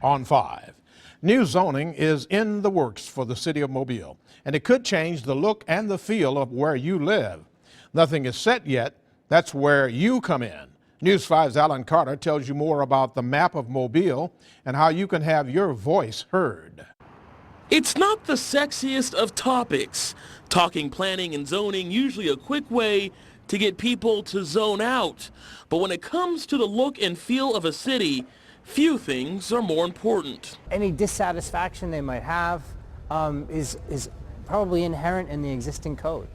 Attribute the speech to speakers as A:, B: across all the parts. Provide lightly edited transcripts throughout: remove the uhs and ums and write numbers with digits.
A: on 5. New zoning is in the works for the city of Mobile, and it could change the look and the feel of where you live. Nothing is set yet. That's where you come in. News 5's Alan Carter tells you more about the map of Mobile and how you can have your voice heard.
B: It's not the sexiest of topics. Talking planning and zoning, usually a quick way to get people to zone out. But when it comes to the look and feel of a city, few things are more important.
C: Any dissatisfaction they might have is probably inherent in the existing code.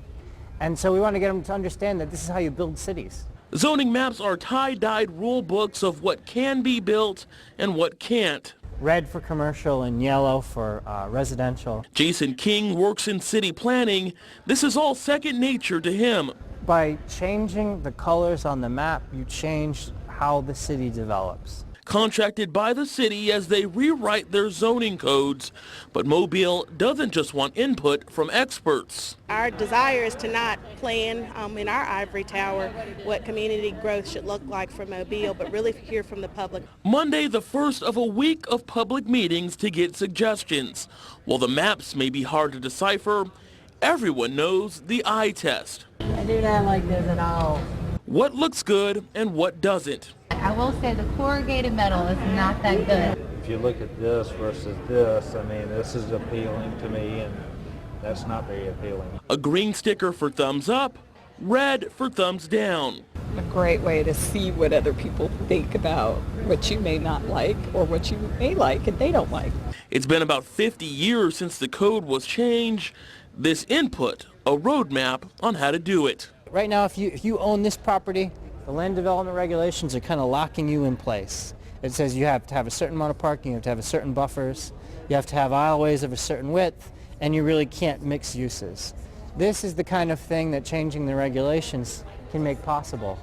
C: And so we want to get them to understand that this is how you build cities.
B: Zoning maps are tie-dyed rule books of what can be built and what can't.
C: Red for commercial and yellow for residential.
B: Jason King works in city planning. This is all second nature to him.
C: By changing the colors on the map, you change how the city develops.
B: Contracted by the city as they rewrite their zoning codes. But Mobile doesn't just want input from experts.
D: Our desire is to not plan in our ivory tower what community growth should look like for Mobile, but really hear from the public.
B: Monday, the first of a week of public meetings to get suggestions. While the maps may be hard to decipher, everyone knows the eye test.
E: I do not like this at all.
B: What looks good and what doesn't.
E: I will say the corrugated metal is not that good.
F: If you look at this versus this, I mean, this is appealing to me, and that's not very appealing.
B: A green sticker for thumbs up, red for thumbs down.
G: A great way to see what other people think about what you may not like or what you may like and they don't like.
B: It's been about 50 years since the code was changed. This input, a roadmap on how to do it.
C: Right now, if you own this property, the land development regulations are kind of locking you in place. It says you have to have a certain amount of parking, you have to have a certain buffers, you have to have aisleways of a certain width, and you really can't mix uses. This is the kind of thing that changing the regulations can make possible.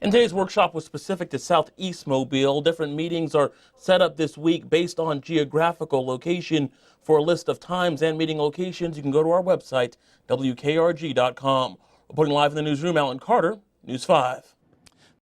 B: And today's workshop was specific to Southeast Mobile. Different meetings are set up this week based on geographical location. For a list of times and meeting locations, you can go to our website, WKRG.com. Reporting live in the newsroom, Alan Carter, News 5.